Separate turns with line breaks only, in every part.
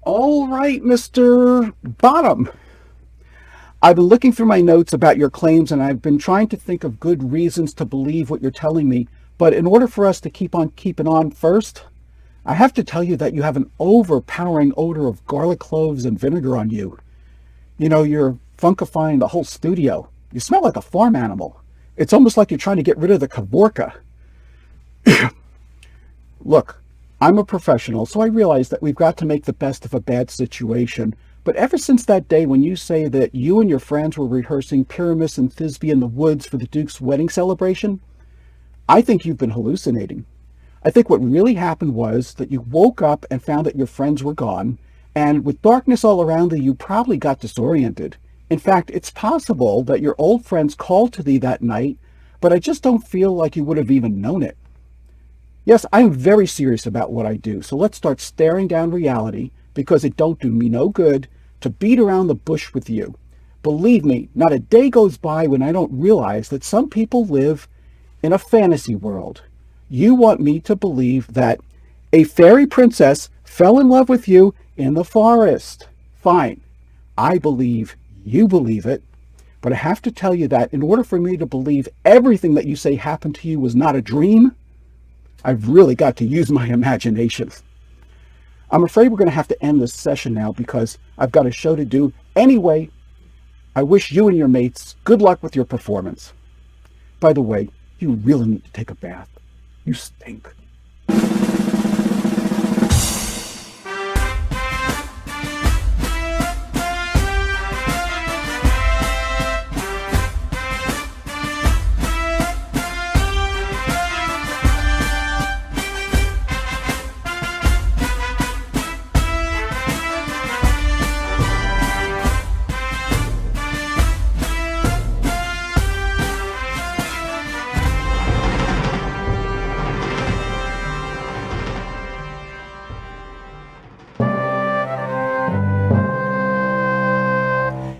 All right, Mr. Bottom. I've been looking through my notes about your claims and I've been trying to think of good reasons to believe what you're telling me. But in order for us to keep on keeping on first, I have to tell you that you have an overpowering odor of garlic cloves and vinegar on you. You know, you're funkifying the whole studio. You smell like a farm animal. It's almost like you're trying to get rid of the Kavorka. Look, I'm a professional, so I realize that we've got to make the best of a bad situation. But ever since that day when you say that you and your friends were rehearsing Pyramus and Thisbe in the woods for the Duke's wedding celebration, I think you've been hallucinating. I think what really happened was that you woke up and found that your friends were gone, and with darkness all around you, you probably got disoriented. In fact, it's possible that your old friends called to thee that night, but I just don't feel like you would have even known it. Yes, I'm very serious about what I do, so let's start staring down reality, because it don't do me no good to beat around the bush with you. Believe me, not a day goes by when I don't realize that some people live in a fantasy world. You want me to believe that a fairy princess fell in love with you in the forest. Fine, I believe you believe it, but I have to tell you that in order for me to believe everything that you say happened to you was not a dream, I've really got to use my imagination. I'm afraid we're going to have to end this session now because I've got a show to do. Anyway, I wish you and your mates good luck with your performance. By the way, you really need to take a bath. You stink.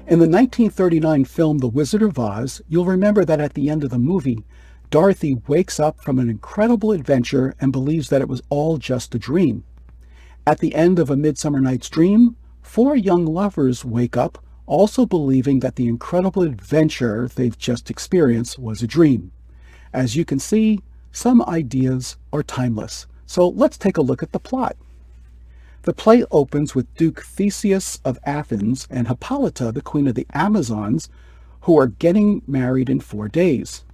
In the 1939 film The Wizard of Oz, you'll remember that at the end of the movie, Dorothy wakes up from an incredible adventure and believes that it was all just a dream. At the end of A Midsummer Night's Dream, 4 young lovers wake up also believing that the incredible adventure they've just experienced was a dream. As you can see, some ideas are timeless. So let's take a look at the plot. The play opens with Duke Theseus of Athens and Hippolyta, the queen of the Amazons, who are getting married in 4 days.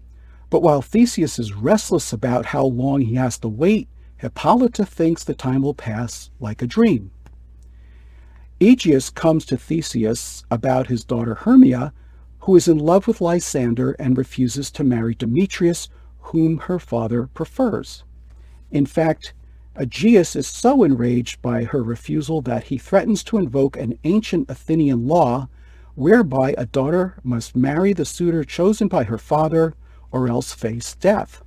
But while Theseus is restless about how long he has to wait, Hippolyta thinks the time will pass like a dream. Aegeus comes to Theseus about his daughter Hermia, who is in love with Lysander and refuses to marry Demetrius, whom her father prefers. In fact, Aegeus is so enraged by her refusal that he threatens to invoke an ancient Athenian law whereby a daughter must marry the suitor chosen by her father or else face death.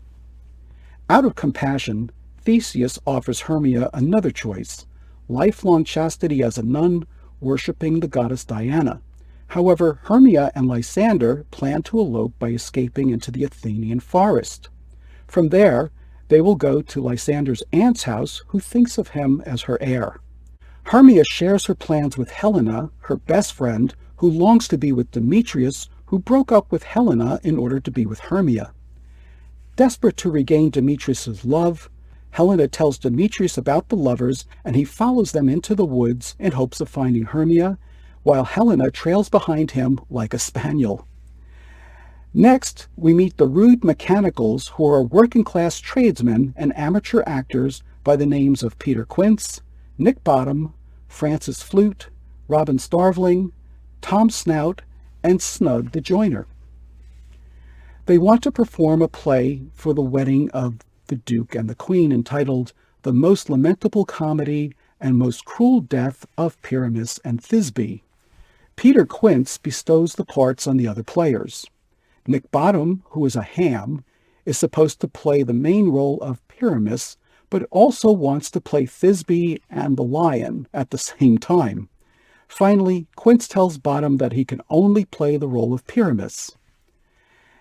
Out of compassion, Theseus offers Hermia another choice, lifelong chastity as a nun worshipping the goddess Diana. However, Hermia and Lysander plan to elope by escaping into the Athenian forest. From there, they will go to Lysander's aunt's house, who thinks of him as her heir. Hermia shares her plans with Helena, her best friend, who longs to be with Demetrius, who broke up with Helena in order to be with Hermia. Desperate to regain Demetrius's love, Helena tells Demetrius about the lovers, and he follows them into the woods in hopes of finding Hermia, while Helena trails behind him like a spaniel. Next, we meet the rude mechanicals, who are working-class tradesmen and amateur actors by the names of Peter Quince, Nick Bottom, Francis Flute, Robin Starveling, Tom Snout, and Snug the Joiner. They want to perform a play for the wedding of the Duke and the Queen entitled The Most Lamentable Comedy and Most Cruel Death of Pyramus and Thisbe. Peter Quince bestows the parts on the other players. Nick Bottom, who is a ham, is supposed to play the main role of Pyramus, but also wants to play Thisbe and the lion at the same time. Finally, Quince tells Bottom that he can only play the role of Pyramus.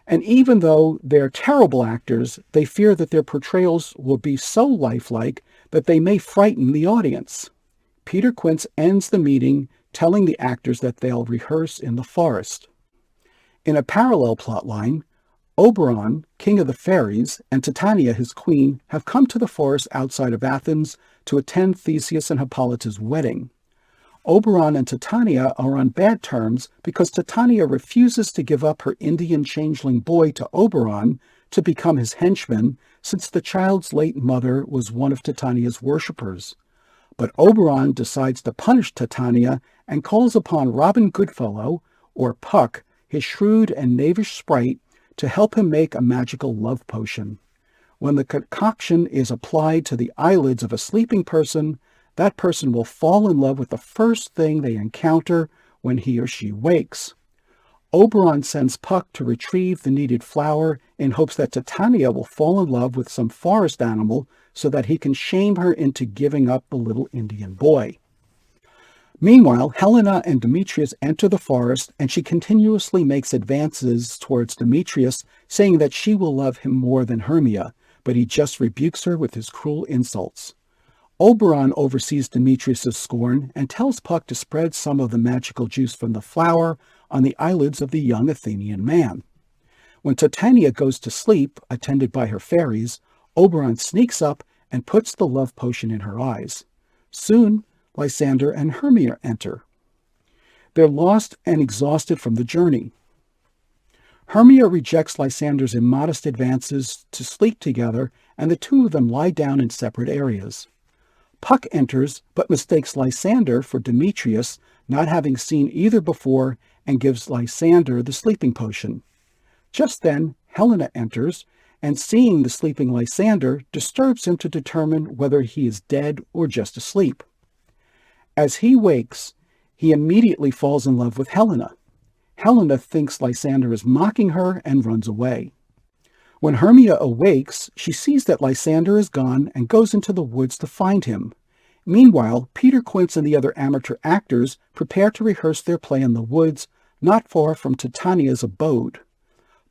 And even though they're terrible actors, they fear that their portrayals will be so lifelike that they may frighten the audience. Peter Quince ends the meeting telling the actors that they'll rehearse in the forest. In a parallel plotline, Oberon, king of the fairies, and Titania, his queen, have come to the forest outside of Athens to attend Theseus and Hippolyta's wedding. Oberon and Titania are on bad terms because Titania refuses to give up her Indian changeling boy to Oberon to become his henchman, since the child's late mother was one of Titania's worshippers. But Oberon decides to punish Titania and calls upon Robin Goodfellow, or Puck, his shrewd and knavish sprite, to help him make a magical love potion. When the concoction is applied to the eyelids of a sleeping person, that person will fall in love with the first thing they encounter when he or she wakes. Oberon sends Puck to retrieve the needed flower in hopes that Titania will fall in love with some forest animal so that he can shame her into giving up the little Indian boy. Meanwhile, Helena and Demetrius enter the forest, and she continuously makes advances towards Demetrius, saying that she will love him more than Hermia, but he just rebukes her with his cruel insults. Oberon oversees Demetrius' scorn and tells Puck to spread some of the magical juice from the flower on the eyelids of the young Athenian man. When Titania goes to sleep, attended by her fairies, Oberon sneaks up and puts the love potion in her eyes. Soon, Lysander and Hermia enter. They're lost and exhausted from the journey. Hermia rejects Lysander's immodest advances to sleep together, and the two of them lie down in separate areas. Puck enters, but mistakes Lysander for Demetrius, not having seen either before, and gives Lysander the sleeping potion. Just then, Helena enters, and seeing the sleeping Lysander, disturbs him to determine whether he is dead or just asleep. As he wakes, he immediately falls in love with Helena. Helena thinks Lysander is mocking her and runs away. When Hermia awakes, she sees that Lysander is gone and goes into the woods to find him. Meanwhile, Peter Quince and the other amateur actors prepare to rehearse their play in the woods, not far from Titania's abode.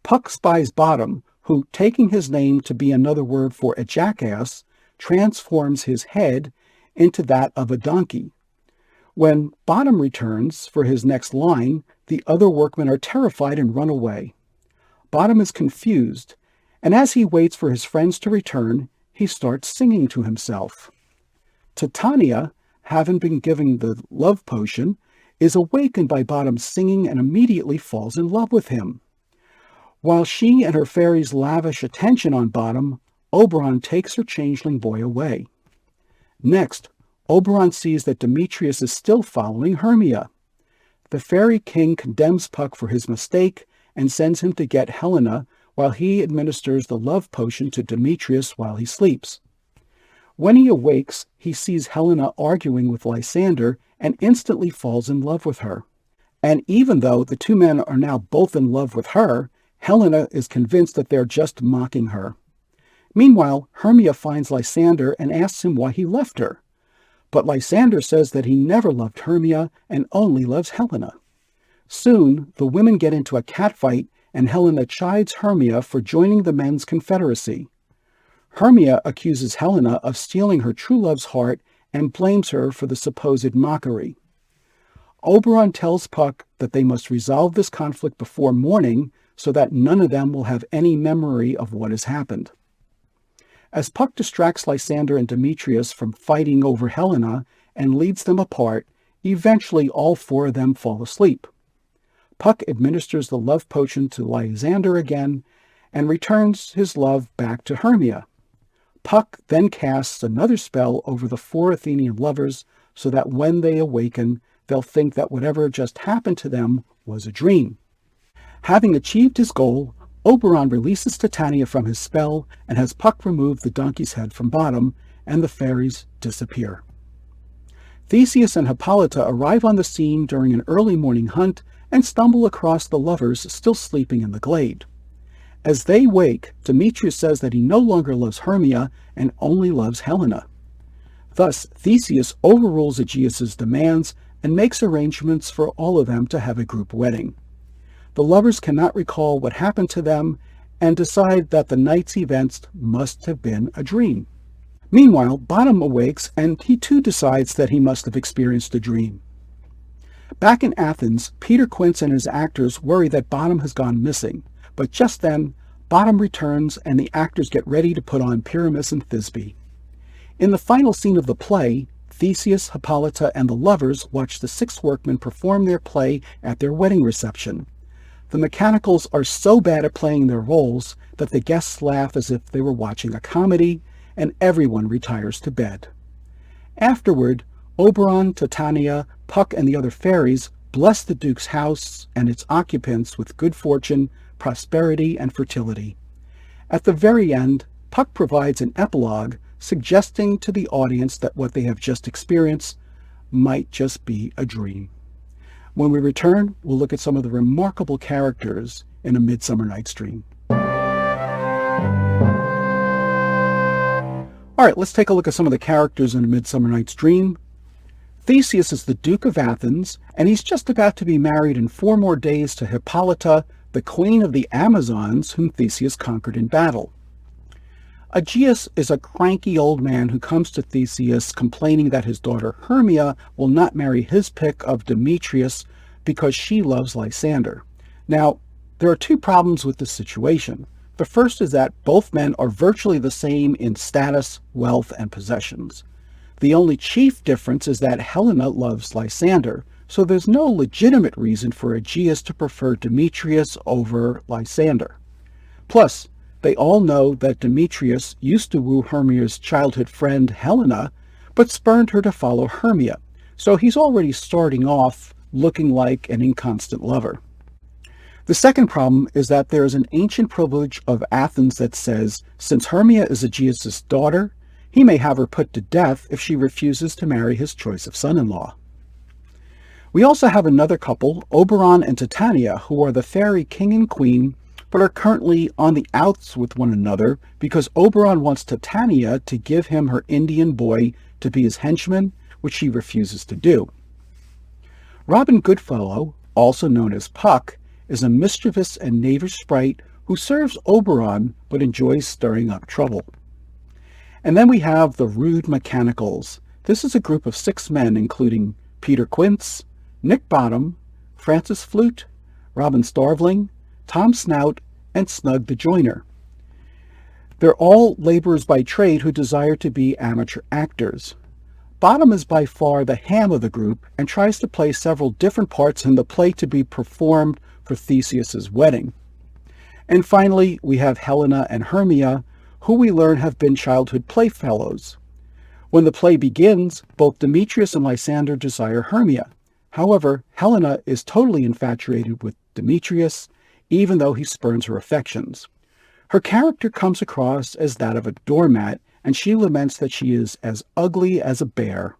Puck spies Bottom, who, taking his name to be another word for a jackass, transforms his head into that of a donkey. When Bottom returns for his next line, the other workmen are terrified and run away. Bottom is confused, and as he waits for his friends to return, he starts singing to himself. Titania, having been given the love potion, is awakened by Bottom's singing and immediately falls in love with him. While she and her fairies lavish attention on Bottom, Oberon takes her changeling boy away. Next, Oberon sees that Demetrius is still following Hermia. The fairy king condemns Puck for his mistake and sends him to get Helena while he administers the love potion to Demetrius while he sleeps. When he awakes, he sees Helena arguing with Lysander and instantly falls in love with her. And even though the two men are now both in love with her, Helena is convinced that they're just mocking her. Meanwhile, Hermia finds Lysander and asks him why he left her. But Lysander says that he never loved Hermia and only loves Helena. Soon, the women get into a catfight, and Helena chides Hermia for joining the men's confederacy. Hermia accuses Helena of stealing her true love's heart and blames her for the supposed mockery. Oberon tells Puck that they must resolve this conflict before morning so that none of them will have any memory of what has happened. As Puck distracts Lysander and Demetrius from fighting over Helena and leads them apart, eventually all four of them fall asleep. Puck administers the love potion to Lysander again and returns his love back to Hermia. Puck then casts another spell over the four Athenian lovers so that when they awaken, they'll think that whatever just happened to them was a dream. Having achieved his goal, Oberon releases Titania from his spell and has Puck remove the donkey's head from Bottom, and the fairies disappear. Theseus and Hippolyta arrive on the scene during an early morning hunt and stumble across the lovers still sleeping in the glade. As they wake, Demetrius says that he no longer loves Hermia and only loves Helena. Thus, Theseus overrules Aegeus' demands and makes arrangements for all of them to have a group wedding. The lovers cannot recall what happened to them and decide that the night's events must have been a dream. Meanwhile, Bottom awakes and he too decides that he must have experienced a dream. Back in Athens, Peter Quince and his actors worry that Bottom has gone missing, but just then, Bottom returns and the actors get ready to put on Pyramus and Thisbe. In the final scene of the play, Theseus, Hippolyta, and the lovers watch the 6 workmen perform their play at their wedding reception. The mechanicals are so bad at playing their roles that the guests laugh as if they were watching a comedy, and everyone retires to bed. Afterward, Oberon, Titania, Puck, and the other fairies bless the Duke's house and its occupants with good fortune, prosperity, and fertility. At the very end, Puck provides an epilogue suggesting to the audience that what they have just experienced might just be a dream. When we return, we'll look at some of the remarkable characters in A Midsummer Night's Dream. All right, let's take a look at some of the characters in A Midsummer Night's Dream. Theseus is the Duke of Athens, and he's just about to be married in 4 more days to Hippolyta, the queen of the Amazons, whom Theseus conquered in battle. Aegeus is a cranky old man who comes to Theseus complaining that his daughter Hermia will not marry his pick of Demetrius because she loves Lysander. Now, there are 2 problems with this situation. The first is that both men are virtually the same in status, wealth, and possessions. The only chief difference is that Helena loves Lysander, so there's no legitimate reason for Aegeus to prefer Demetrius over Lysander. Plus, they all know that Demetrius used to woo Hermia's childhood friend Helena, but spurned her to follow Hermia, so he's already starting off looking like an inconstant lover. The second problem is that there is an ancient privilege of Athens that says, since Hermia is Aegeus' daughter, he may have her put to death if she refuses to marry his choice of son-in-law. We also have another couple, Oberon and Titania, who are the fairy king and queen, but are currently on the outs with one another because Oberon wants Titania to give him her Indian boy to be his henchman, which she refuses to do. Robin Goodfellow, also known as Puck, is a mischievous and knavish sprite who serves Oberon but enjoys stirring up trouble. And then we have the Rude Mechanicals. This is a group of 6 men, including Peter Quince, Nick Bottom, Francis Flute, Robin Starveling, Tom Snout, and Snug the Joiner. They're all laborers by trade who desire to be amateur actors. Bottom is by far the ham of the group and tries to play several different parts in the play to be performed for Theseus's wedding. And finally, we have Helena and Hermia, who we learn have been childhood playfellows. When the play begins, both Demetrius and Lysander desire Hermia. However, Helena is totally infatuated with Demetrius, even though he spurns her affections. Her character comes across as that of a doormat, and she laments that she is as ugly as a bear.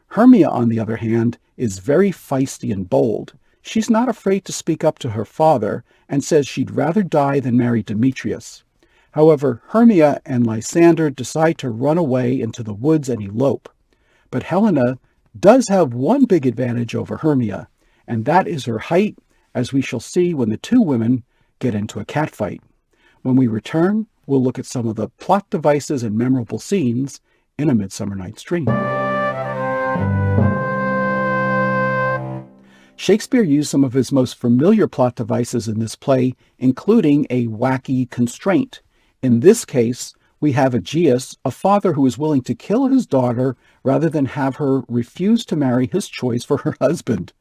Hermia, on the other hand, is very feisty and bold. She's not afraid to speak up to her father and says she'd rather die than marry Demetrius. However, Hermia and Lysander decide to run away into the woods and elope. But Helena does have one big advantage over Hermia, and that is her height, as we shall see when the 2 women get into a catfight. When we return, we'll look at some of the plot devices and memorable scenes in A Midsummer Night's Dream. Shakespeare used some of his most familiar plot devices in this play, including a wacky constraint. In this case, we have Aegeus, a father who is willing to kill his daughter rather than have her refuse to marry his choice for her husband.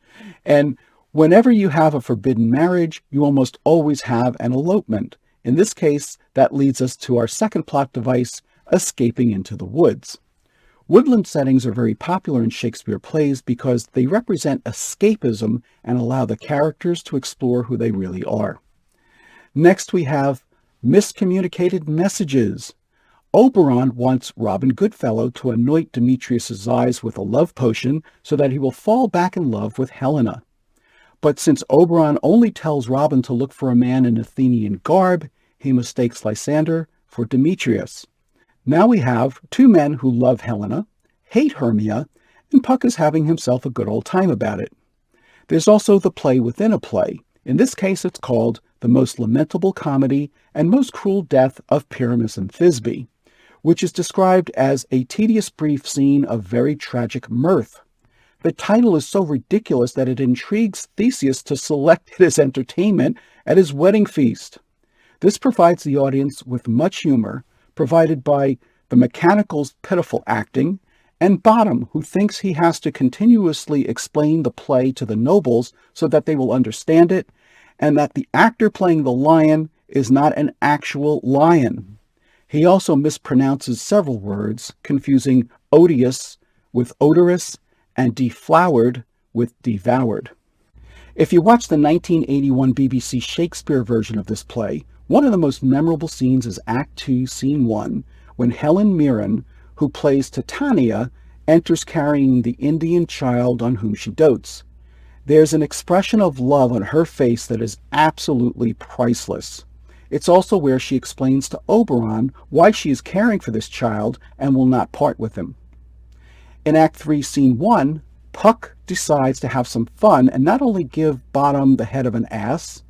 And whenever you have a forbidden marriage, you almost always have an elopement. In this case, that leads us to our second plot device, escaping into the woods. Woodland settings are very popular in Shakespeare plays because they represent escapism and allow the characters to explore who they really are. Next, we have miscommunicated messages. Oberon wants Robin Goodfellow to anoint Demetrius's eyes with a love potion so that he will fall back in love with Helena. But since Oberon only tells Robin to look for a man in Athenian garb, he mistakes Lysander for Demetrius. Now we have 2 men who love Helena, hate Hermia, and Puck is having himself a good old time about it. There's also the play within a play. In this case, it's called The Most Lamentable Comedy and Most Cruel Death of Pyramus and Thisbe, which is described as a tedious brief scene of very tragic mirth. The title is so ridiculous that it intrigues Theseus to select it as entertainment at his wedding feast. This provides the audience with much humor, provided by the mechanical's pitiful acting, and Bottom, who thinks he has to continuously explain the play to the nobles so that they will understand it, and that the actor playing the lion is not an actual lion. He also mispronounces several words, confusing odious with odorous and deflowered with devoured. If you watch the 1981 BBC Shakespeare version of this play, one of the most memorable scenes is Act 2, Scene 1, when Helen Mirren, who plays Titania, enters carrying the Indian child on whom she dotes. There's an expression of love on her face that is absolutely priceless. It's also where she explains to Oberon why she is caring for this child and will not part with him. In Act 3, Scene 1, Puck decides to have some fun and not only give Bottom the head of an ass,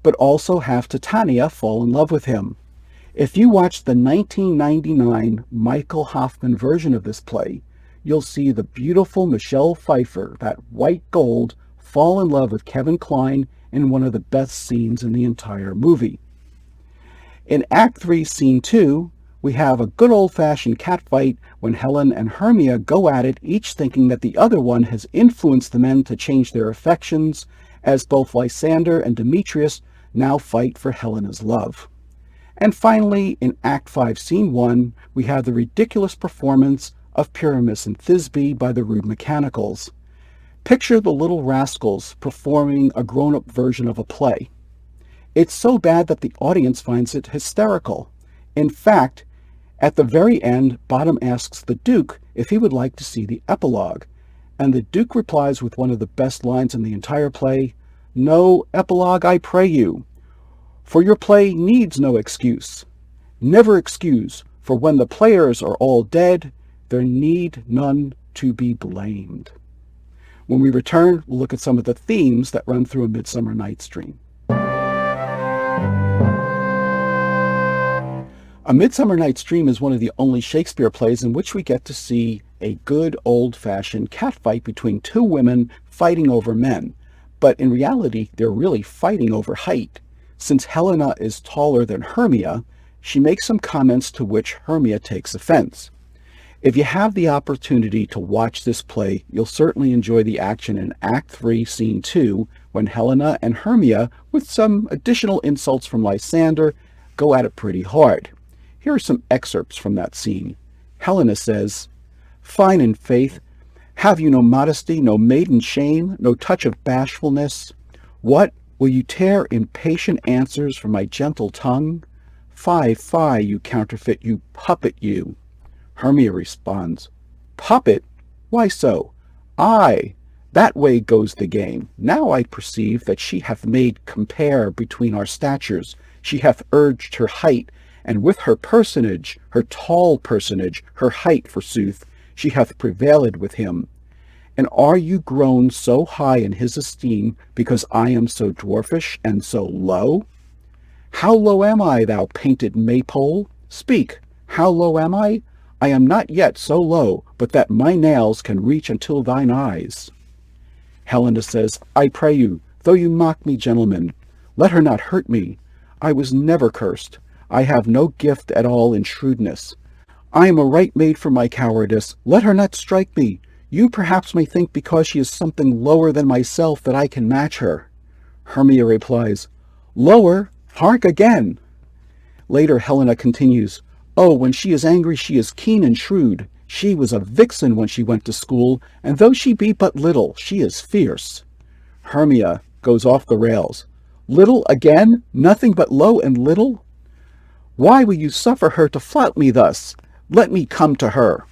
but also have Titania fall in love with him. If you watch the 1999 Michael Hoffman version of this play, you'll see the beautiful Michelle Pfeiffer, that white gold, fall in love with Kevin Kline in one of the best scenes in the entire movie. In Act 3, Scene 2, we have a good old-fashioned catfight when Helen and Hermia go at it, each thinking that the other one has influenced the men to change their affections, as both Lysander and Demetrius now fight for Helena's love. And finally, in Act 5, Scene 1, we have the ridiculous performance of Pyramus and Thisbe by the rude mechanicals. Picture the little rascals performing a grown-up version of a play. It's so bad that the audience finds it hysterical. In fact, at the very end, Bottom asks the Duke if he would like to see the epilogue, and the Duke replies with one of the best lines in the entire play, "No epilogue, I pray you, for your play needs no excuse. Never excuse, for when the players are all dead, there need none to be blamed." When we return, we'll look at some of the themes that run through A Midsummer Night's Dream. A Midsummer Night's Dream is one of the only Shakespeare plays in which we get to see a good old-fashioned catfight between two women fighting over men. But in reality, they're really fighting over height. Since Helena is taller than Hermia, she makes some comments to which Hermia takes offense. If you have the opportunity to watch this play, you'll certainly enjoy the action in Act 3, Scene 2, when Helena and Hermia, with some additional insults from Lysander, go at it pretty hard. Here are some excerpts from that scene. Helena says, "Fine in faith, have you no modesty, no maiden shame, no touch of bashfulness? What, will you tear impatient answers from my gentle tongue? Fie, fie, you counterfeit, you puppet, you." Hermia responds, "Puppet? Why so? Aye, that way goes the game. Now I perceive that she hath made compare between our statures. She hath urged her height, and with her personage, her tall personage, her height forsooth, she hath prevailed with him. And are you grown so high in his esteem, because I am so dwarfish and so low? How low am I, thou painted maypole? Speak, how low am I? I am not yet so low, but that my nails can reach until thine eyes." Helena says, "I pray you, though you mock me, gentlemen, let her not hurt me. I was never cursed. I have no gift at all in shrewdness. I am a right maid for my cowardice. Let her not strike me. You perhaps may think because she is something lower than myself that I can match her." Hermia replies, "Lower? Hark again!" Later, Helena continues, "Oh, when she is angry, she is keen and shrewd. She was a vixen when she went to school, and though she be but little, she is fierce." Hermia goes off the rails. "Little again? Nothing but low and little? Why will you suffer her to flout me thus? Let me come to her."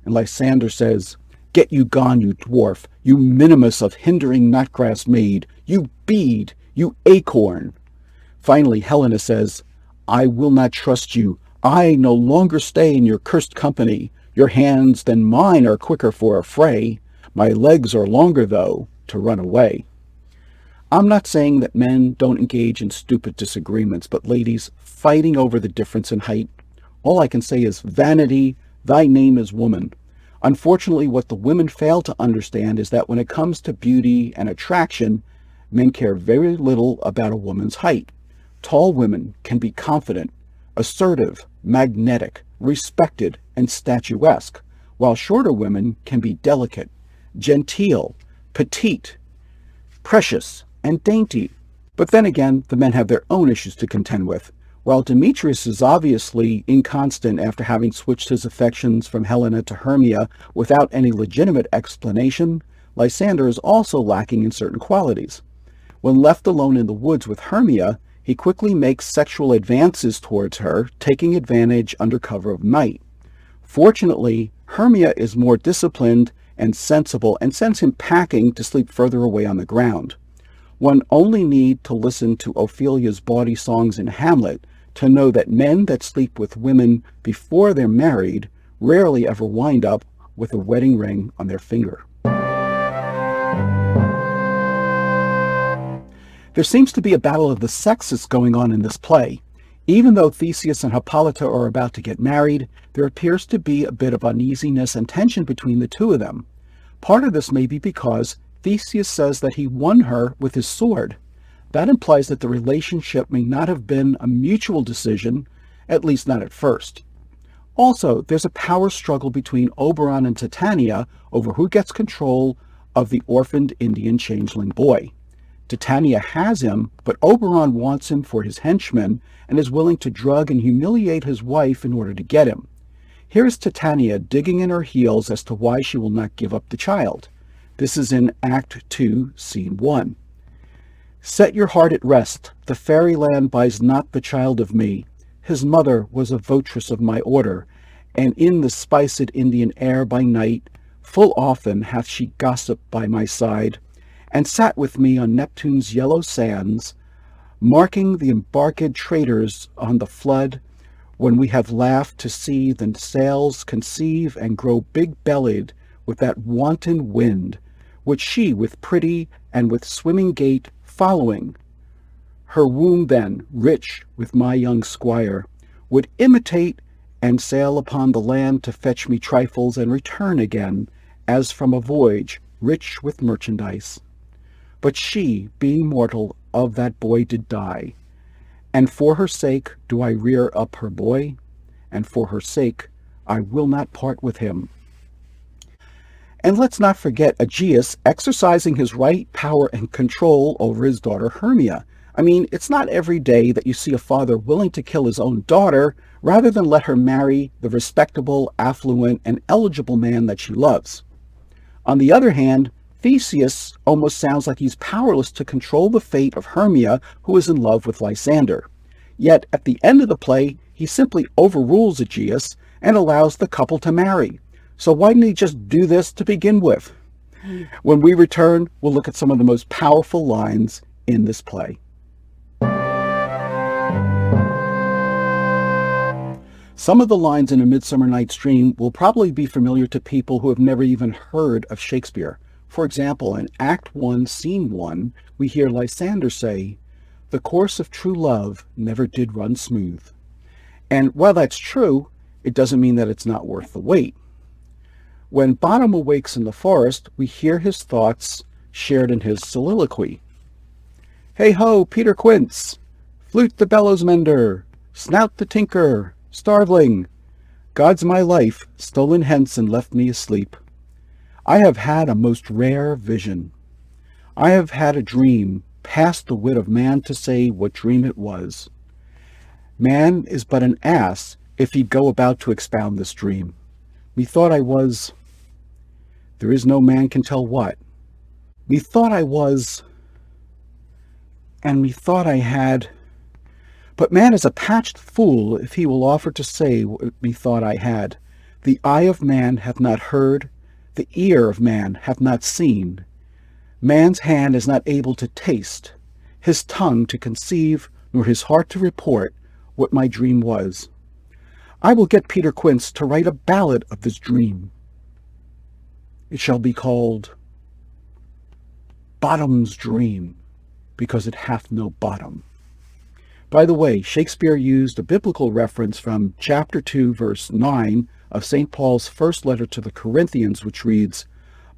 And Lysander says, "Get you gone, you dwarf, you minimus of hindering knotgrass maid, you bead, you acorn." Finally, Helena says, "I will not trust you. I no longer stay in your cursed company. Your hands than mine are quicker for a fray. My legs are longer, though, to run away." I'm not saying that men don't engage in stupid disagreements, but ladies, fighting over the difference in height, All I can say is, vanity, thy name is woman. Unfortunately, what the women fail to understand is that when it comes to beauty and attraction, men care very little about a woman's height. Tall women can be confident, assertive, magnetic, respected, and statuesque, while shorter women can be delicate, genteel, petite, precious, and dainty. But then again, the men have their own issues to contend with. While Demetrius is obviously inconstant after having switched his affections from Helena to Hermia without any legitimate explanation, Lysander is also lacking in certain qualities. When left alone in the woods with Hermia, he quickly makes sexual advances towards her, taking advantage under cover of night. Fortunately, Hermia is more disciplined and sensible and sends him packing to sleep further away on the ground. One only need to listen to Ophelia's bawdy songs in Hamlet to know that men that sleep with women before they're married rarely ever wind up with a wedding ring on their finger. There seems to be a battle of the sexes going on in this play. Even though Theseus and Hippolyta are about to get married, there appears to be a bit of uneasiness and tension between the two of them. Part of this may be because Theseus says that he won her with his sword. That implies that the relationship may not have been a mutual decision, at least not at first. Also, there's a power struggle between Oberon and Titania over who gets control of the orphaned Indian changeling boy. Titania has him, but Oberon wants him for his henchman and is willing to drug and humiliate his wife in order to get him. Here is Titania digging in her heels as to why she will not give up the child. This is in Act 2, Scene 1. Set your heart at rest. The fairyland buys not the child of me. His mother was a votress of my order, and in the spiced Indian air by night, full often hath she gossiped by my side, and sat with me on Neptune's yellow sands, marking the embarked traders on the flood, when we have laughed to see the sails conceive and grow big-bellied with that wanton wind, which she with pretty and with swimming gait following. Her womb then, rich with my young squire, would imitate and sail upon the land to fetch me trifles and return again, as from a voyage, rich with merchandise. But she, being mortal, of that boy did die. And for her sake do I rear up her boy, and for her sake I will not part with him. And let's not forget Aegeus exercising his right, power, and control over his daughter Hermia. I mean, it's not every day that you see a father willing to kill his own daughter rather than let her marry the respectable, affluent, and eligible man that she loves. On the other hand, Theseus almost sounds like he's powerless to control the fate of Hermia, who is in love with Lysander. Yet, at the end of the play, he simply overrules Aegeus and allows the couple to marry. So why didn't he just do this to begin with? When we return, we'll look at some of the most powerful lines in this play. Some of the lines in A Midsummer Night's Dream will probably be familiar to people who have never even heard of Shakespeare. For example, in Act 1, Scene 1, we hear Lysander say, "The course of true love never did run smooth." And while that's true, it doesn't mean that it's not worth the wait. When Bottom awakes in the forest, we hear his thoughts shared in his soliloquy. "Hey ho, Peter Quince! Flute the bellows mender! Snout the tinker! Starveling! God's my life, stolen hence and left me asleep. I have had a most rare vision. I have had a dream, past the wit of man to say what dream it was. Man is but an ass if he go about to expound this dream. Methought I was... there is no man can tell what. Methought I was... and methought I had... But man is a patched fool if he will offer to say what methought I had. The eye of man hath not heard, the ear of man hath not seen. Man's hand is not able to taste, his tongue to conceive, nor his heart to report what my dream was. I will get Peter Quince to write a ballad of this dream. It shall be called Bottom's Dream, because it hath no bottom." By the way, Shakespeare used a biblical reference from chapter 2, verse 9 of St. Paul's first letter to the Corinthians, which reads,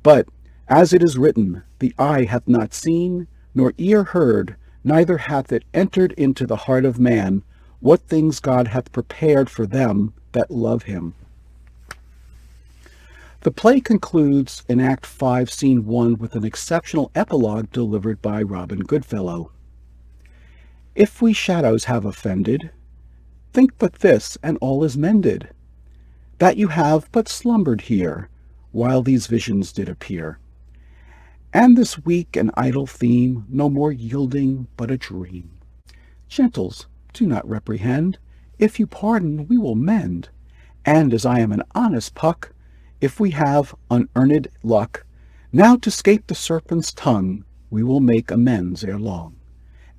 "But, as it is written, the eye hath not seen, nor ear heard, neither hath it entered into the heart of man, what things God hath prepared for them that love him." The play concludes in Act 5, Scene 1 with an exceptional epilogue delivered by Robin Goodfellow. "If we shadows have offended, think but this, and all is mended, that you have but slumbered here, while these visions did appear. And this weak and idle theme, no more yielding but a dream. Gentles, do not reprehend, if you pardon we will mend, and as I am an honest Puck, if we have unearned luck, now to 'scape the serpent's tongue, we will make amends ere long.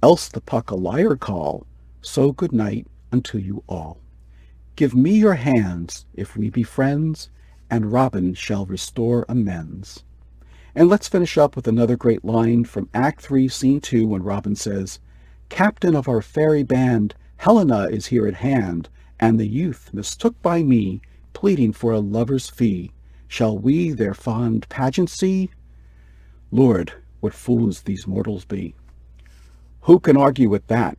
Else the Puck a liar call, so good night unto you all. Give me your hands, if we be friends, and Robin shall restore amends." And let's finish up with another great line from Act 3, Scene 2, when Robin says, "Captain of our fairy band, Helena is here at hand, and the youth mistook by me, pleading for a lover's fee. Shall we their fond pageant see? Lord, what fools these mortals be." Who can argue with that?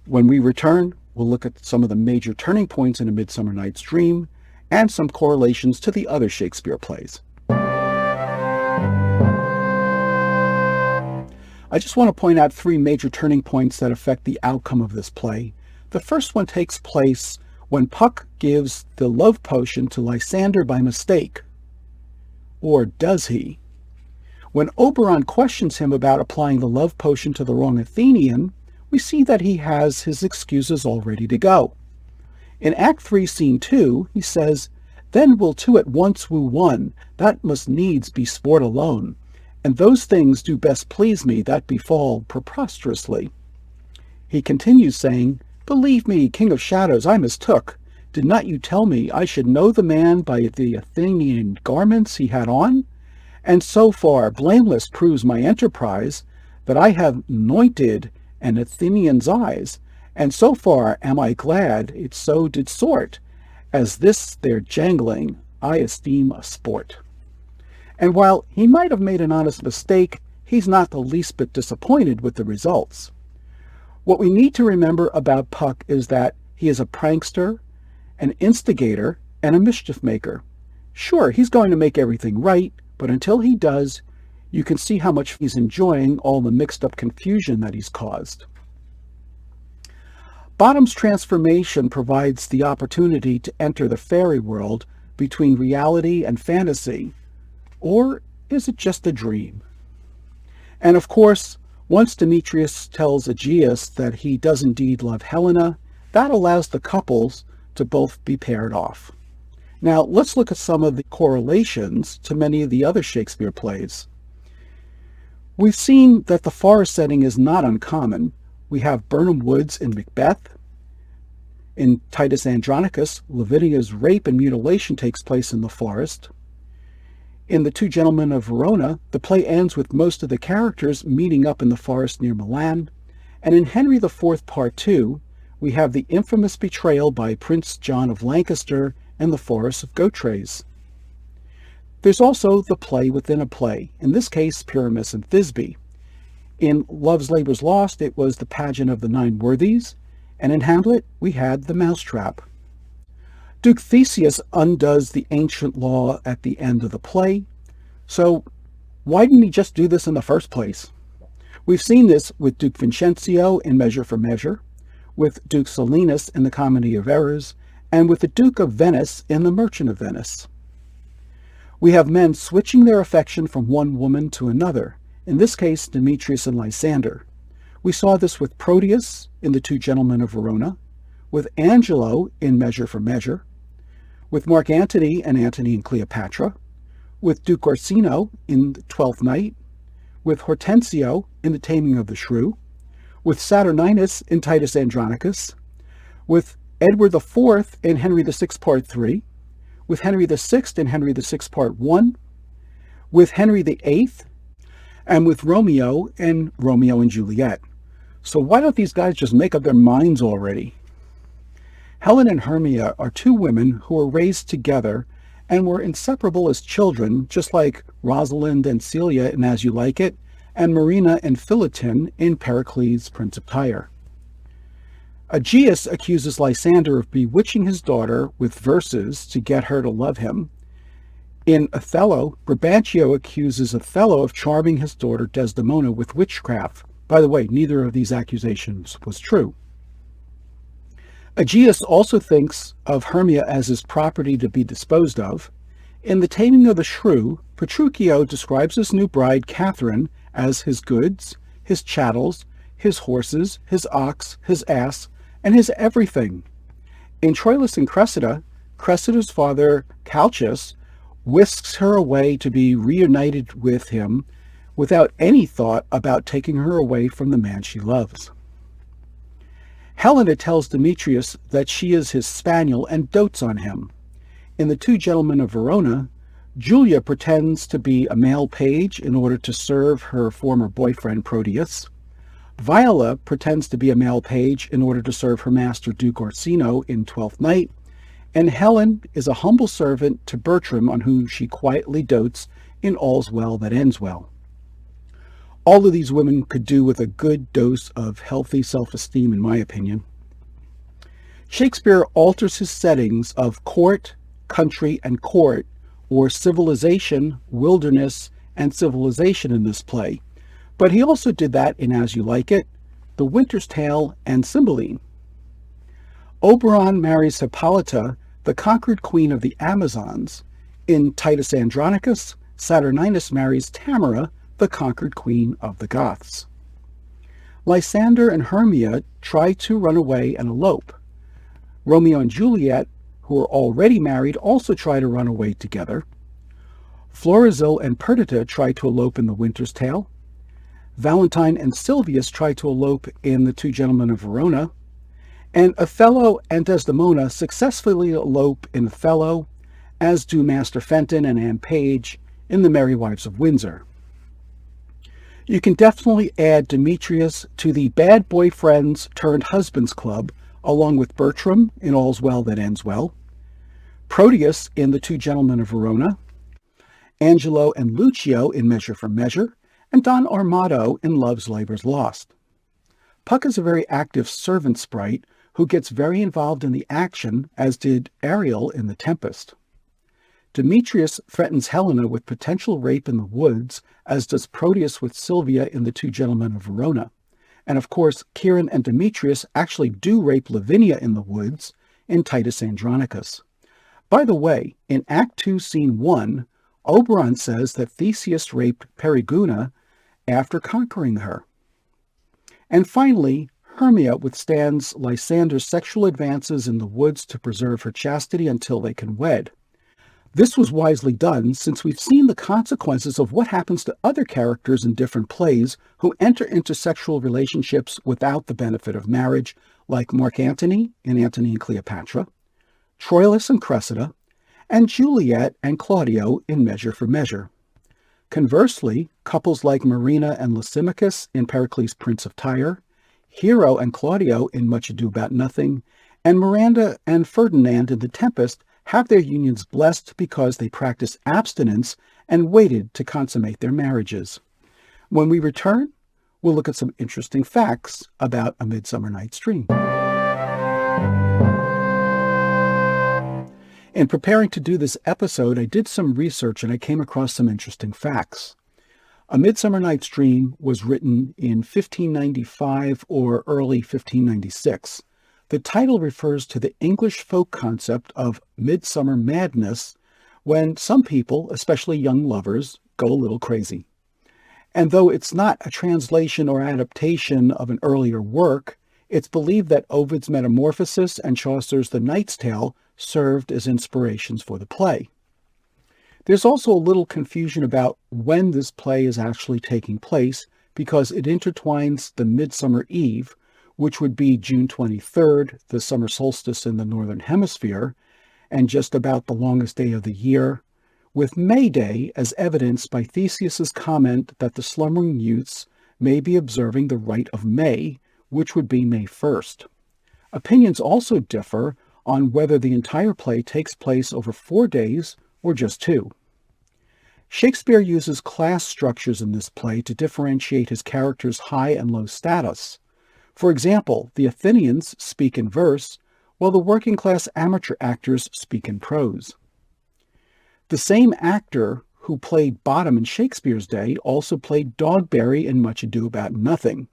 When we return, we'll look at some of the major turning points in A Midsummer Night's Dream and some correlations to the other Shakespeare plays. I just want to point out three major turning points that affect the outcome of this play. The first one takes place when Puck gives the love potion to Lysander by mistake. Or does he? When Oberon questions him about applying the love potion to the wrong Athenian, we see that he has his excuses all ready to go. In Act 3, Scene 2, he says, "Then will two at once woo one, that must needs be sport alone. And those things do best please me that befall preposterously." He continues saying, "Believe me, King of Shadows, I mistook. Did not you tell me I should know the man by the Athenian garments he had on? And so far blameless proves my enterprise, that I have anointed an Athenian's eyes, and so far am I glad it so did sort, as this their jangling I esteem a sport." And while he might have made an honest mistake, he's not the least bit disappointed with the results. What we need to remember about Puck is that he is a prankster, an instigator, and a mischief maker. Sure, he's going to make everything right, but until he does, you can see how much he's enjoying all the mixed-up confusion that he's caused. Bottom's transformation provides the opportunity to enter the fairy world between reality and fantasy. Or is it just a dream? And of course, once Demetrius tells Aegeus that he does indeed love Helena, that allows the couples to both be paired off. Now, let's look at some of the correlations to many of the other Shakespeare plays. We've seen that the forest setting is not uncommon. We have Birnam Woods in Macbeth. In Titus Andronicus, Lavinia's rape and mutilation takes place in the forest. In The Two Gentlemen of Verona, the play ends with most of the characters meeting up in the forest near Milan. And in Henry IV, Part 2, we have the infamous betrayal by Prince John of Lancaster in the forest of Gautreks. There's also the play within a play, in this case Pyramus and Thisbe. In Love's Labour's Lost, it was the pageant of the Nine Worthies, and in Hamlet, we had the mousetrap. Duke Theseus undoes the ancient law at the end of the play, so why didn't he just do this in the first place? We've seen this with Duke Vincentio in Measure for Measure, with Duke Silenus in The Comedy of Errors, and with the Duke of Venice in The Merchant of Venice. We have men switching their affection from one woman to another, in this case Demetrius and Lysander. We saw this with Proteus in The Two Gentlemen of Verona, with Angelo in Measure for Measure, with Mark Antony and Antony and Cleopatra, with Duke Orsino in The Twelfth Night, with Hortensio in The Taming of the Shrew, with Saturninus in Titus Andronicus, with Edward IV in Henry VI Part 3, with Henry VI in Henry VI Part 1, with Henry VIII, and with Romeo in Romeo and Juliet. So why don't these guys just make up their minds already? Helen and Hermia are two women who were raised together and were inseparable as children, just like Rosalind and Celia in As You Like It, and Marina and Philoten in Pericles, Prince of Tyre. Aegeus accuses Lysander of bewitching his daughter with verses to get her to love him. In Othello, Brabantio accuses Othello of charming his daughter Desdemona with witchcraft. By the way, neither of these accusations was true. Aegeus also thinks of Hermia as his property to be disposed of. In The Taming of the Shrew, Petruchio describes his new bride, Catherine, as his goods, his chattels, his horses, his ox, his ass, and his everything. In Troilus and Cressida, Cressida's father, Calchas, whisks her away to be reunited with him without any thought about taking her away from the man she loves. Helena tells Demetrius that she is his spaniel and dotes on him. In The Two Gentlemen of Verona, Julia pretends to be a male page in order to serve her former boyfriend Proteus. Viola pretends to be a male page in order to serve her master Duke Orsino in Twelfth Night, and Helen is a humble servant to Bertram on whom she quietly dotes in All's Well That Ends Well. All of these women could do with a good dose of healthy self-esteem, in my opinion. Shakespeare alters his settings of court, country, and court, or civilization, wilderness, and civilization in this play, but he also did that in As You Like It, The Winter's Tale, and Cymbeline. Oberon marries Hippolyta, the conquered queen of the Amazons. In Titus Andronicus, Saturninus marries Tamara, the conquered queen of the Goths. Lysander and Hermia try to run away and elope. Romeo and Juliet, who are already married, also try to run away together. Florizel and Perdita try to elope in The Winter's Tale. Valentine and Silvius try to elope in The Two Gentlemen of Verona. And Othello and Desdemona successfully elope in Othello, as do Master Fenton and Anne Page in The Merry Wives of Windsor. You can definitely add Demetrius to the bad boyfriends turned husbands club, along with Bertram in All's Well That Ends Well, Proteus in The Two Gentlemen of Verona, Angelo and Lucio in Measure for Measure, and Don Armado in Love's Labour's Lost. Puck is a very active servant sprite who gets very involved in the action, as did Ariel in The Tempest. Demetrius threatens Helena with potential rape in the woods, as does Proteus with Sylvia in The Two Gentlemen of Verona. And of course, Chiron and Demetrius actually do rape Lavinia in the woods in Titus Andronicus. By the way, in Act 2, Scene 1, Oberon says that Theseus raped Periguna after conquering her. And finally, Hermia withstands Lysander's sexual advances in the woods to preserve her chastity until they can wed. This was wisely done, since we've seen the consequences of what happens to other characters in different plays who enter into sexual relationships without the benefit of marriage, like Mark Antony in Antony and Cleopatra, Troilus and Cressida, and Juliet and Claudio in Measure for Measure. Conversely, couples like Marina and Lysimachus in Pericles, Prince of Tyre, Hero and Claudio in Much Ado About Nothing, and Miranda and Ferdinand in The Tempest have their unions blessed because they practiced abstinence and waited to consummate their marriages. When we return, we'll look at some interesting facts about A Midsummer Night's Dream. In preparing to do this episode, I did some research and I came across some interesting facts. A Midsummer Night's Dream was written in 1595 or early 1596. The title refers to the English folk concept of midsummer madness, when some people, especially young lovers, go a little crazy. And though it's not a translation or adaptation of an earlier work, it's believed that Ovid's Metamorphosis and Chaucer's The Knight's Tale served as inspirations for the play. There's also a little confusion about when this play is actually taking place, because it intertwines the Midsummer Eve, which would be June 23rd, the summer solstice in the Northern Hemisphere, and just about the longest day of the year, with May Day as evidenced by Theseus's comment that the slumbering youths may be observing the rite of May, which would be May 1st. Opinions also differ on whether the entire play takes place over 4 days or just 2. Shakespeare uses class structures in this play to differentiate his characters' high and low status. For example, the Athenians speak in verse, while the working-class amateur actors speak in prose. The same actor who played Bottom in Shakespeare's day also played Dogberry in Much Ado About Nothing.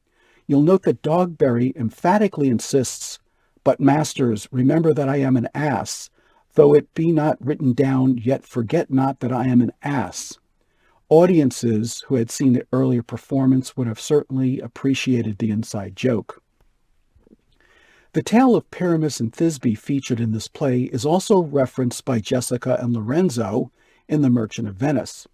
You'll note that Dogberry emphatically insists, "But masters, remember that I am an ass. Though it be not written down, yet forget not that I am an ass." Audiences who had seen the earlier performance would have certainly appreciated the inside joke. The tale of Pyramus and Thisbe featured in this play is also referenced by Jessica and Lorenzo in The Merchant of Venice.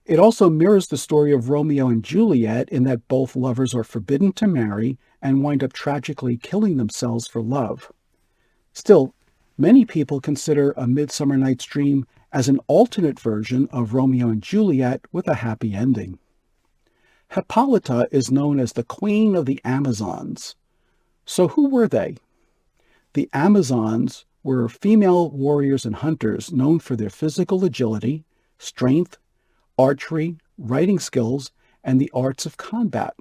It also mirrors the story of Romeo and Juliet in that both lovers are forbidden to marry and wind up tragically killing themselves for love. Still, many people consider A Midsummer Night's Dream as an alternate version of Romeo and Juliet with a happy ending. Hippolyta is known as the Queen of the Amazons. So who were they? The Amazons were female warriors and hunters known for their physical agility, strength, archery, writing skills, and the arts of combat.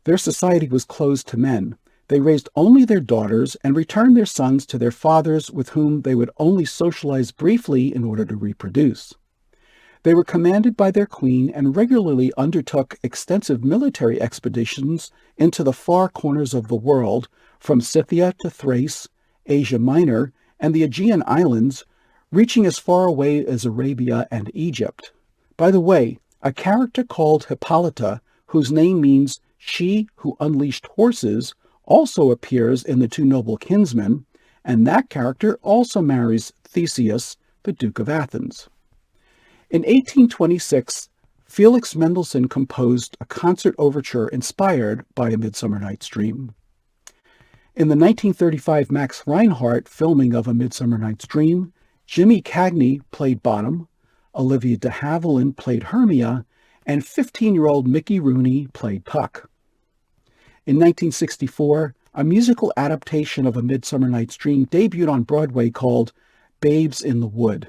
Their society was closed to men. They raised only their daughters and returned their sons to their fathers, with whom they would only socialize briefly in order to reproduce. They were commanded by their queen and regularly undertook extensive military expeditions into the far corners of the world, from Scythia to Thrace, Asia Minor, and the Aegean Islands, reaching as far away as Arabia and Egypt. By the way, a character called Hippolyta, whose name means "she who unleashed horses," also appears in The Two Noble Kinsmen, and that character also marries Theseus, the Duke of Athens. In 1826, Felix Mendelssohn composed a concert overture inspired by A Midsummer Night's Dream. In the 1935 Max Reinhardt filming of A Midsummer Night's Dream, Jimmy Cagney played Bottom, Olivia de Havilland played Hermia, and 15-year-old Mickey Rooney played Puck. In 1964, a musical adaptation of A Midsummer Night's Dream debuted on Broadway called Babes in the Wood.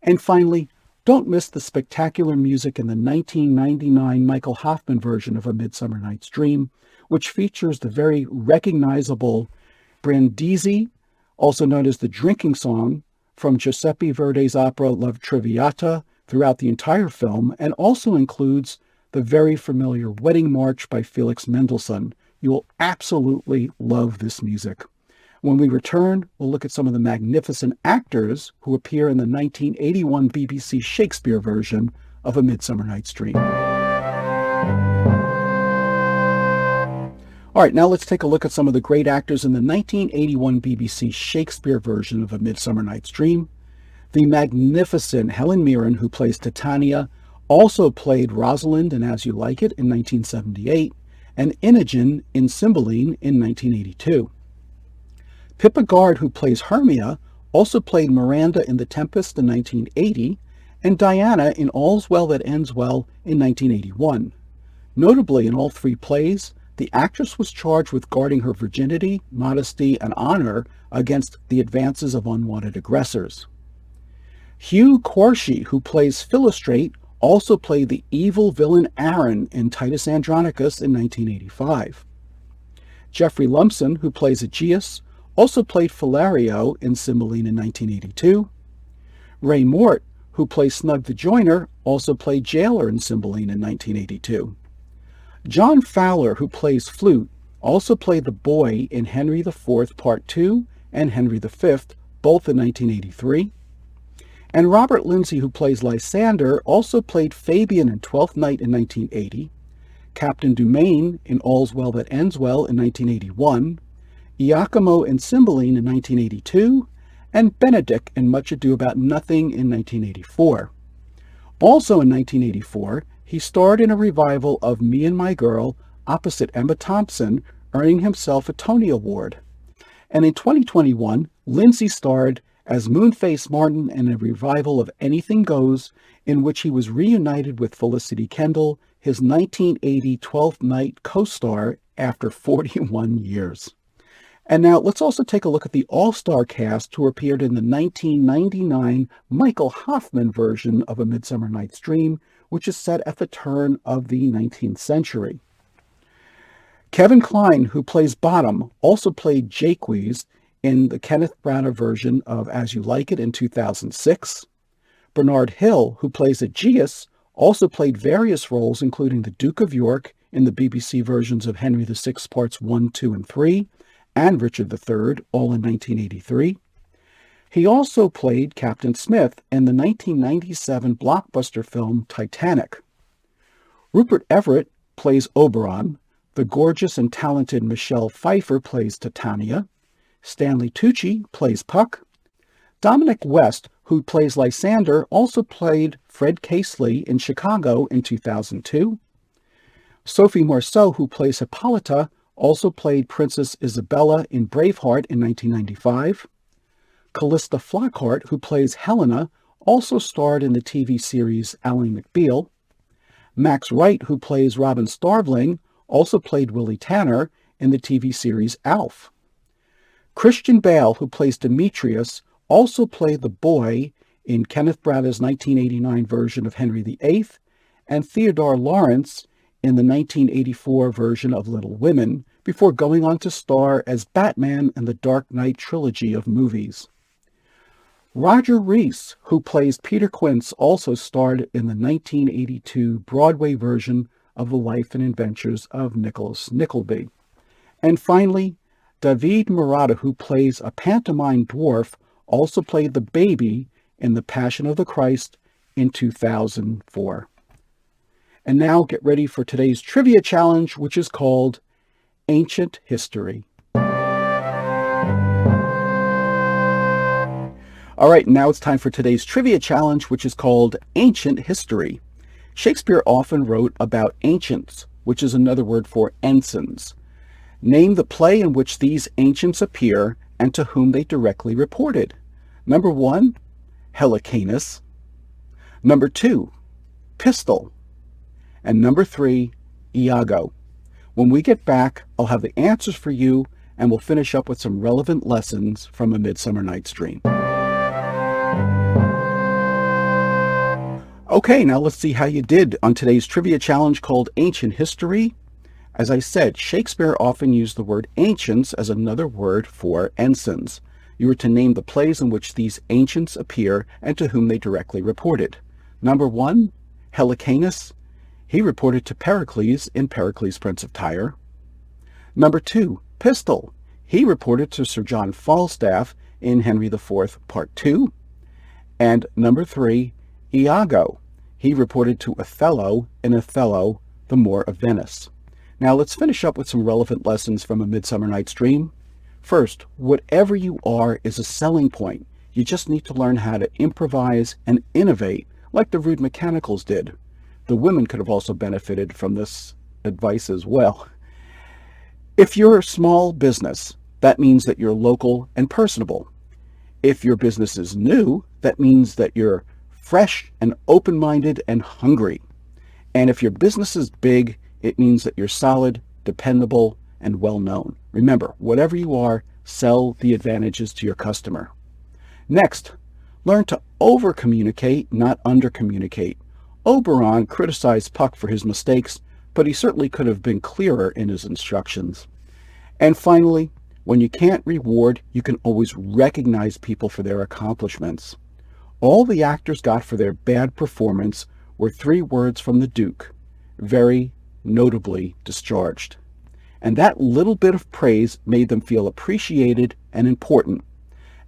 And finally, don't miss the spectacular music in the 1999 Michael Hoffman version of A Midsummer Night's Dream, which features the very recognizable Brindisi, also known as the drinking song, from Giuseppe Verdi's opera La Traviata throughout the entire film, and also includes the very familiar Wedding March by Felix Mendelssohn. You will absolutely love this music. When we return, we'll look at some of the magnificent actors who appear in the 1981 BBC Shakespeare version of A Midsummer Night's Dream. All right, now let's take a look at some of the great actors in the 1981 BBC Shakespeare version of A Midsummer Night's Dream. The magnificent Helen Mirren, who plays Titania, also played Rosalind in As You Like It in 1978, and Imogen in Cymbeline in 1982. Pippa Gard, who plays Hermia, also played Miranda in The Tempest in 1980, and Diana in All's Well That Ends Well in 1981. Notably, in all three plays, the actress was charged with guarding her virginity, modesty, and honor against the advances of unwanted aggressors. Hugh Quarshie, who plays Philostrate, also played the evil villain Aaron in Titus Andronicus in 1985. Jeffrey Lumpson, who plays Aegeus, also played Philario in Cymbeline in 1982. Ray Mort, who plays Snug the Joiner, also played Jailer in Cymbeline in 1982. John Fowler, who plays Flute, also played the boy in Henry IV Part 2 and Henry V, both in 1983. And Robert Lindsay, who plays Lysander, also played Fabian in Twelfth Night in 1980, Captain Dumaine in All's Well That Ends Well in 1981, Iachimo in Cymbeline in 1982, and Benedict in Much Ado About Nothing in 1984. Also in 1984, he starred in a revival of Me and My Girl opposite Emma Thompson, earning himself a Tony Award. And in 2021, Lindsay starred as Moonface Martin in a revival of Anything Goes, in which he was reunited with Felicity Kendall, his 1980 Twelfth Night co-star, after 41 years. And now let's also take a look at the all-star cast who appeared in the 1999 Michael Hoffman version of A Midsummer Night's Dream, which is set at the turn of the 19th century. Kevin Kline, who plays Bottom, also played Jaques in the Kenneth Branagh version of As You Like It in 2006. Bernard Hill, who plays Aegeus, also played various roles, including the Duke of York in the BBC versions of Henry VI Parts 1, 2, and 3, and Richard III, all in 1983. He also played Captain Smith in the 1997 blockbuster film Titanic. Rupert Everett plays Oberon. The gorgeous and talented Michelle Pfeiffer plays Titania. Stanley Tucci plays Puck. Dominic West, who plays Lysander, also played Fred Casely in Chicago in 2002. Sophie Marceau, who plays Hippolyta, also played Princess Isabella in Braveheart in 1995. Callista Flockhart, who plays Helena, also starred in the TV series Ally McBeal. Max Wright, who plays Robin Starveling, also played Willie Tanner in the TV series Alf. Christian Bale, who plays Demetrius, also played the boy in Kenneth Branagh's 1989 version of Henry VIII, and Theodore Lawrence in the 1984 version of Little Women, before going on to star as Batman in the Dark Knight trilogy of movies. Roger Rees, who plays Peter Quince, also starred in the 1982 Broadway version of The Life and Adventures of Nicholas Nickleby. And finally, David Murata, who plays a pantomime dwarf, also played the baby in The Passion of the Christ in 2004. And now get ready for today's trivia challenge, which is called Ancient History. All right, now it's time for today's trivia challenge, which is called Ancient History. Shakespeare often wrote about ancients, which is another word for ensigns. Name the play in which these ancients appear and to whom they directly reported. Number 1, Helicanus. Number 2, Pistol. And number 3, Iago. When we get back, I'll have the answers for you, and we'll finish up with some relevant lessons from A Midsummer Night's Dream. Okay, now let's see how you did on today's trivia challenge called Ancient History. As I said, Shakespeare often used the word ancients as another word for ensigns. You were to name the plays in which these ancients appear and to whom they directly reported. Number 1, Helicanus. He reported to Pericles in Pericles, Prince of Tyre. Number 2, Pistol. He reported to Sir John Falstaff in Henry IV, Part 2. And number 3, Iago. He reported to Othello in Othello, the Moor of Venice. Now let's finish up with some relevant lessons from A Midsummer Night's Dream. First, whatever you are is a selling point. You just need to learn how to improvise and innovate like the Rude Mechanicals did. The women could have also benefited from this advice as well. If you're a small business, that means that you're local and personable. If your business is new, that means that you're fresh and open-minded and hungry. And if your business is big, it means that you're solid, dependable, and well-known. Remember, whatever you are, sell the advantages to your customer. Next, learn to over-communicate, not under-communicate. Oberon criticized Puck for his mistakes, but he certainly could have been clearer in his instructions. And finally, when you can't reward, you can always recognize people for their accomplishments. All the actors got for their bad performance were 3 words from the Duke: very notably discharged. And that little bit of praise made them feel appreciated and important.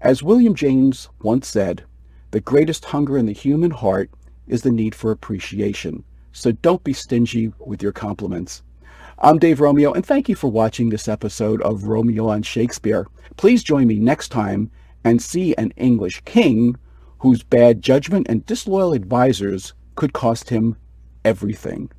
As William James once said, the greatest hunger in the human heart is the need for appreciation. So don't be stingy with your compliments. I'm Dave Romeo, and thank you for watching this episode of Romeo on Shakespeare. Please join me next time and see an English king whose bad judgment and disloyal advisors could cost him everything.